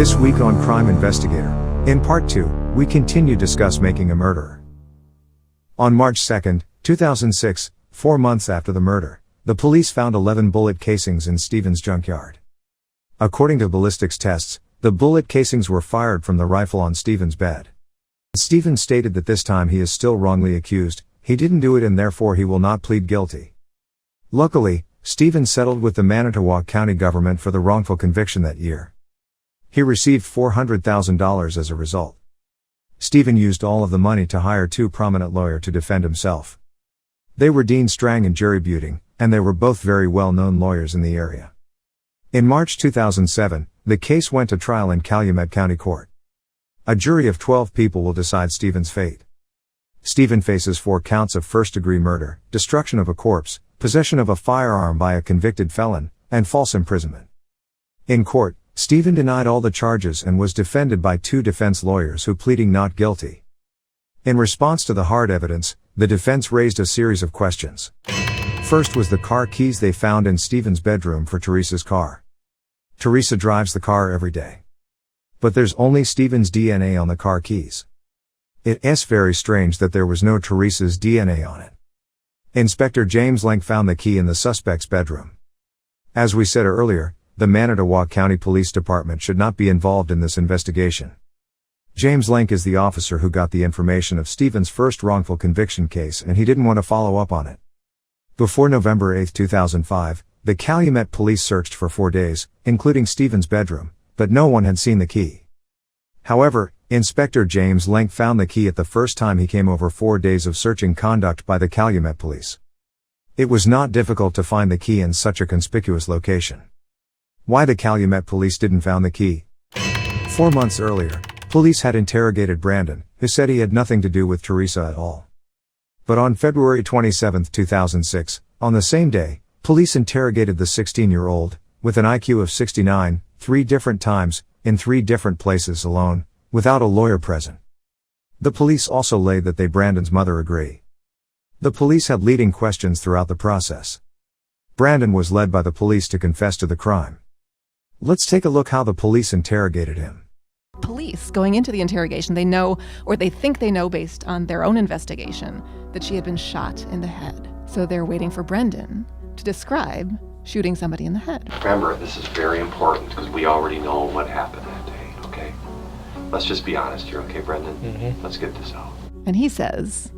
This week on Crime Investigator, in Part 2, we continue to discuss making a murderer. On March 2, 2006, 4 months after the murder, the police found 11 bullet casings in Stephen's junkyard. According to ballistics tests, the bullet casings were fired from the rifle on Stephen's bed. Stephen stated that this time he is still wrongly accused, he didn't do it and therefore he will not plead guilty. Luckily, Stephen settled with the Manitowoc County government for the wrongful conviction that year. He received $400,000 as a result. Stephen used all of the money to hire 2 prominent lawyers to defend himself. They were Dean Strang and Jerry Buting, and they were both very well-known lawyers in the area. In March 2007, the case went to trial in Calumet County Court. A jury of 12 people will decide Stephen's fate. Stephen faces 4 counts of first-degree murder, destruction of a corpse, possession of a firearm by a convicted felon, and false imprisonment. In court, Stephen denied all the charges and was defended by 2 defense lawyers who pleading not guilty. In response to the hard evidence, the defense raised a series of questions. First was the car keys they found in Stephen's bedroom for Teresa's car. Teresa drives the car every day. But there's only Stephen's DNA on the car keys. It's very strange that there was no Teresa's DNA on it. Inspector James Lenk found the key in the suspect's bedroom. As we said earlier, the Manitowoc County Police Department should not be involved in this investigation. James Lenk is the officer who got the information of Stephen's first wrongful conviction case and he didn't want to follow up on it. Before November 8, 2005, the Calumet police searched for 4 days, including Stephen's bedroom, but no one had seen the key. However, Inspector James Lenk found the key at the first time he came over 4 days of searching conduct by the Calumet police. It was not difficult to find the key in such a conspicuous location. Why the Calumet police didn't found the key? 4 months earlier, police had interrogated Brandon, who said he had nothing to do with Teresa at all. But on February 27, 2006, on the same day, police interrogated the 16-year-old, with an IQ of 69, 3 different times, in 3 different places alone, without a lawyer present. The police also laid that Brandon's mother agree. The police had leading questions throughout the process. Brandon was led by the police to confess to the crime. Let's take a look how the police interrogated him. Police, going into the interrogation, they know, or they think they know based on their own investigation, that she had been shot in the head. So they're waiting for Brendan to describe shooting somebody in the head. Remember, this is very important because we already know what happened that day, okay? Let's just be honest here, okay, Brendan? Mm-hmm. Let's get this out. And he says,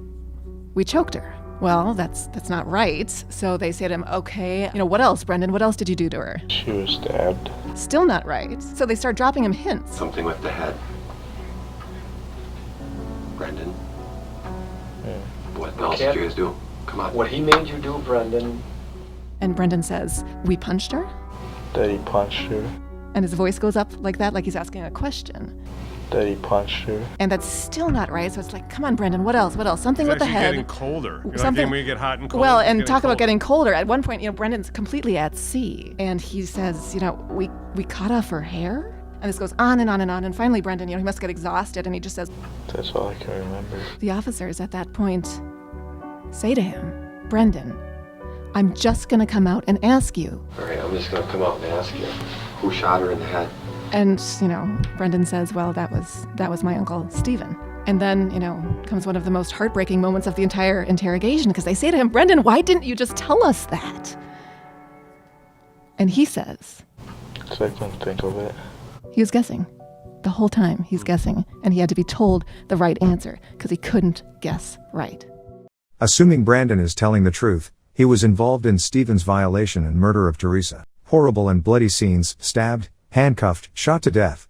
we choked her. Well, that's not right. So they say to him, okay, what else, Brendan? What else did you do to her? She was stabbed. Still not right. So they start dropping him hints. Something with the head. Brendan? Yeah. What else did you guys do? Come on. What he made you do, Brendan. And Brendan says, we punched her? That he punched her. And his voice goes up like that, like he's asking a question. That he punched her. And that's still not right. So it's like, come on, Brendan, what else? What else? Something with the head. It's getting colder. Something when you get hot and cold. Well, and talk about getting colder. At one point, Brendan's completely at sea. And he says, we cut off her hair? And this goes on and on and on. And finally, Brendan, he must get exhausted. And he just says, that's all I can remember. The officers at that point say to him, Brendan, I'm just going to come out and ask you. All right, I'm just going to come out and ask you, who shot her in the head? And, Brendan says, well, that was my uncle, Stephen. And then, comes one of the most heartbreaking moments of the entire interrogation, because they say to him, Brendan, why didn't you just tell us that? And he says, So I couldn't think of it. He was guessing. The whole time he's guessing, and he had to be told the right answer, because he couldn't guess right. Assuming Brandon is telling the truth, he was involved in Stephen's violation and murder of Teresa. Horrible and bloody scenes, stabbed, handcuffed, shot to death.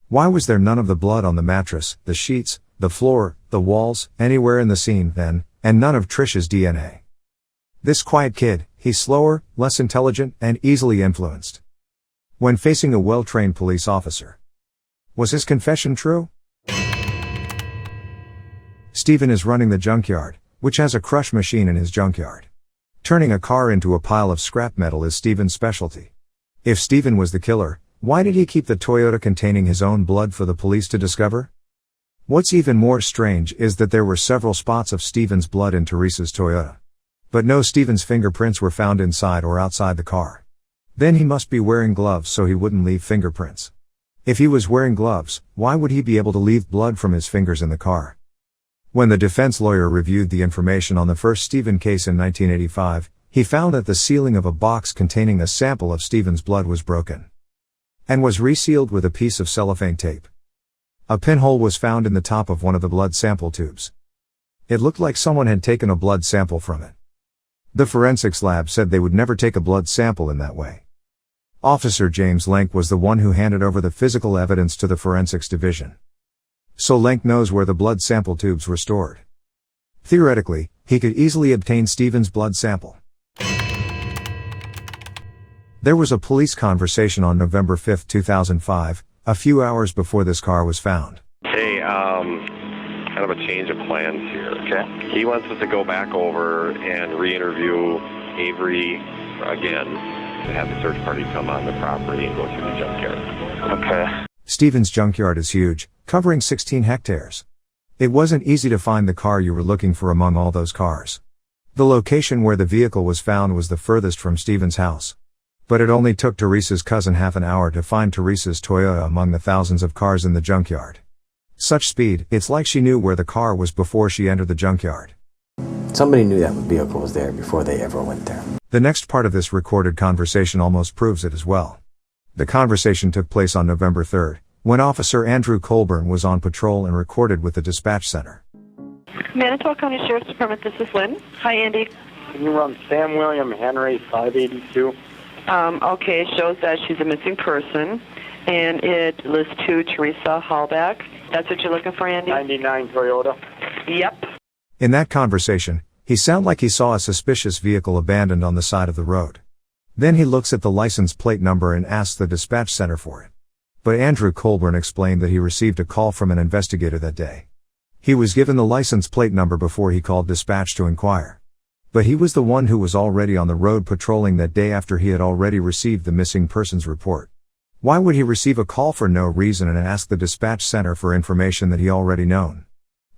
Why was there none of the blood on the mattress, the sheets, the floor, the walls, anywhere in the scene then, and none of Trish's DNA? This quiet kid, he's slower, less intelligent, and easily influenced. When facing a well-trained police officer. Was his confession true? Stephen is running the junkyard, which has a crush machine in his junkyard. Turning a car into a pile of scrap metal is Stephen's specialty. If Stephen was the killer, why did he keep the Toyota containing his own blood for the police to discover? What's even more strange is that there were several spots of Stephen's blood in Teresa's Toyota. But no Stephen's fingerprints were found inside or outside the car. Then he must be wearing gloves so he wouldn't leave fingerprints. If he was wearing gloves, why would he be able to leave blood from his fingers in the car? When the defense lawyer reviewed the information on the first Stephen case in 1985, he found that the sealing of a box containing a sample of Stephen's blood was broken and was resealed with a piece of cellophane tape. A pinhole was found in the top of one of the blood sample tubes. It looked like someone had taken a blood sample from it. The forensics lab said they would never take a blood sample in that way. Officer James Lenk was the one who handed over the physical evidence to the forensics division. So Lenk knows where the blood sample tubes were stored. Theoretically, he could easily obtain Stephen's blood sample. There was a police conversation on November 5, 2005, a few hours before this car was found. Hey, kind of a change of plans here. Okay. He wants us to go back over and re-interview Avery again, to have the search party come on the property and go through the junkyard. Okay. Stephen's junkyard is huge, covering 16 hectares. It wasn't easy to find the car you were looking for among all those cars. The location where the vehicle was found was the furthest from Stephen's house. But it only took Teresa's cousin half an hour to find Teresa's Toyota among the thousands of cars in the junkyard. Such speed, it's like she knew where the car was before she entered the junkyard. Somebody knew that vehicle was there before they ever went there. The next part of this recorded conversation almost proves it as well. The conversation took place on November 3rd, when Officer Andrew Colburn was on patrol and recorded with the dispatch center. Manitowoc County Sheriff's Department, this is Lynn. Hi, Andy. Can you run Sam William Henry 582? Okay, it shows that she's a missing person, and it lists to Teresa Hallback. That's what you're looking for, Andy? 99 Toyota. Yep. In that conversation, he sounded like he saw a suspicious vehicle abandoned on the side of the road. Then he looks at the license plate number and asks the dispatch center for it. But Andrew Colburn explained that he received a call from an investigator that day. He was given the license plate number before he called dispatch to inquire. But he was the one who was already on the road patrolling that day after he had already received the missing persons report. Why would he receive a call for no reason and ask the dispatch center for information that he already known?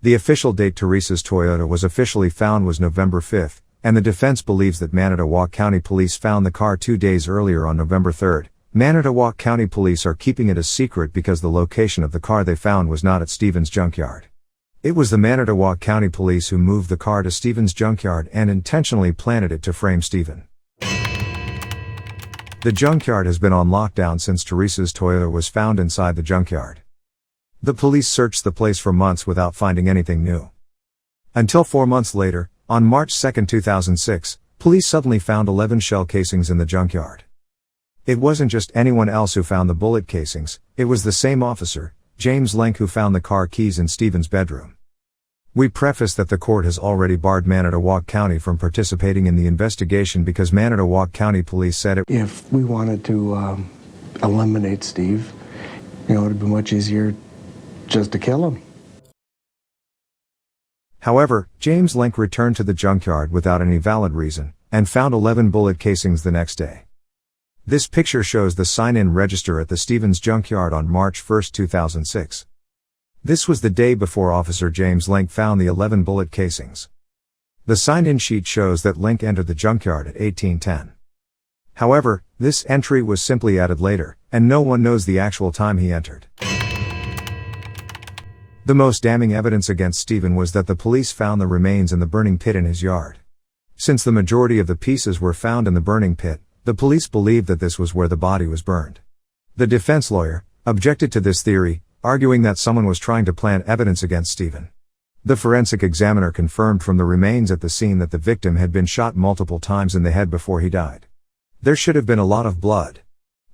The official date Teresa's Toyota was officially found was November 5th, and the defense believes that Manitowoc County Police found the car 2 days earlier on November 3rd. Manitowoc County Police are keeping it a secret because the location of the car they found was not at Stephen's junkyard. It was the Manitowoc County Police who moved the car to Stephen's junkyard and intentionally planted it to frame Stephen. The junkyard has been on lockdown since Teresa's Toyota was found inside the junkyard. The police searched the place for months without finding anything new. Until 4 months later, on March 2, 2006, police suddenly found 11 shell casings in the junkyard. It wasn't just anyone else who found the bullet casings, it was the same officer, James Lenk, who found the car keys in Stephen's bedroom. We preface that the court has already barred Manitowoc County from participating in the investigation because Manitowoc County Police said it. If we wanted to eliminate Steve, it would be much easier just to kill him. However, James Lenk returned to the junkyard without any valid reason, and found 11 bullet casings the next day. This picture shows the sign-in register at the Stevens junkyard on March 1, 2006. This was the day before Officer James Lenk found the 11 bullet casings. The sign-in sheet shows that Lenk entered the junkyard at 1810. However, this entry was simply added later, and no one knows the actual time he entered. The most damning evidence against Stephen was that the police found the remains in the burning pit in his yard. Since the majority of the pieces were found in the burning pit, the police believed that this was where the body was burned. The defense lawyer objected to this theory, arguing that someone was trying to plant evidence against Stephen. The forensic examiner confirmed from the remains at the scene that the victim had been shot multiple times in the head before he died. There should have been a lot of blood.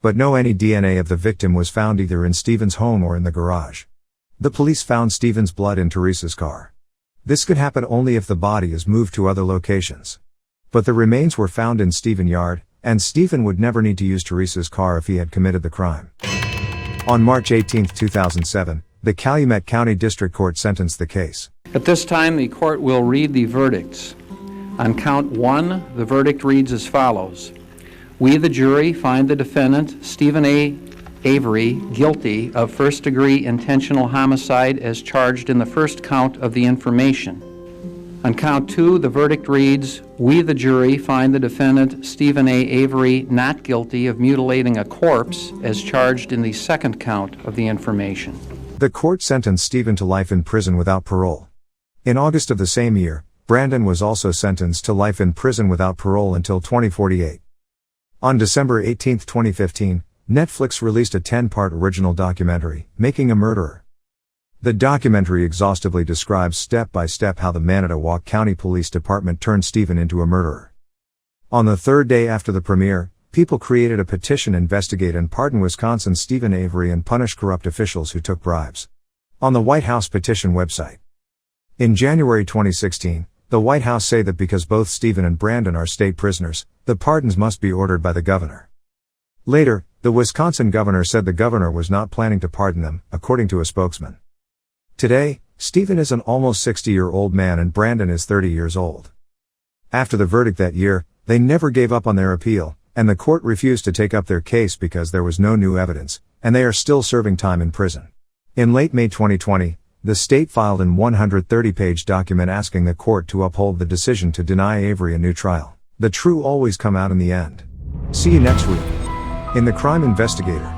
But no any DNA of the victim was found either in Stephen's home or in the garage. The police found Stephen's blood in Teresa's car. This could happen only if the body is moved to other locations. But the remains were found in Stephen's yard, and Stephen would never need to use Teresa's car if he had committed the crime. On March 18, 2007, the Calumet County District Court sentenced the case. At this time, the court will read the verdicts. On count 1, the verdict reads as follows. We, the jury, find the defendant, Stephen A. Avery, guilty of first-degree intentional homicide as charged in the first count of the information. On count 2, the verdict reads, We, the jury, find the defendant, Stephen A. Avery, not guilty of mutilating a corpse as charged in the second count of the information. The court sentenced Stephen to life in prison without parole. In August of the same year, Brandon was also sentenced to life in prison without parole until 2048. On December 18, 2015, Netflix released a 10-part original documentary, Making a Murderer. The documentary exhaustively describes step by step how the Manitowoc County Police Department turned Stephen into a murderer. On the third day after the premiere, people created a petition to investigate and pardon Wisconsin's Stephen Avery and punish corrupt officials who took bribes. On the White House petition website. In January 2016, the White House say that because both Stephen and Brandon are state prisoners, the pardons must be ordered by the governor. Later, the Wisconsin governor said the governor was not planning to pardon them, according to a spokesman. Today, Stephen is an almost 60-year-old man and Brandon is 30 years old. After the verdict that year, they never gave up on their appeal, and the court refused to take up their case because there was no new evidence, and they are still serving time in prison. In late May 2020, the state filed an 130-page document asking the court to uphold the decision to deny Avery a new trial. The truth always come out in the end. See you next week. In The Crime Investigator.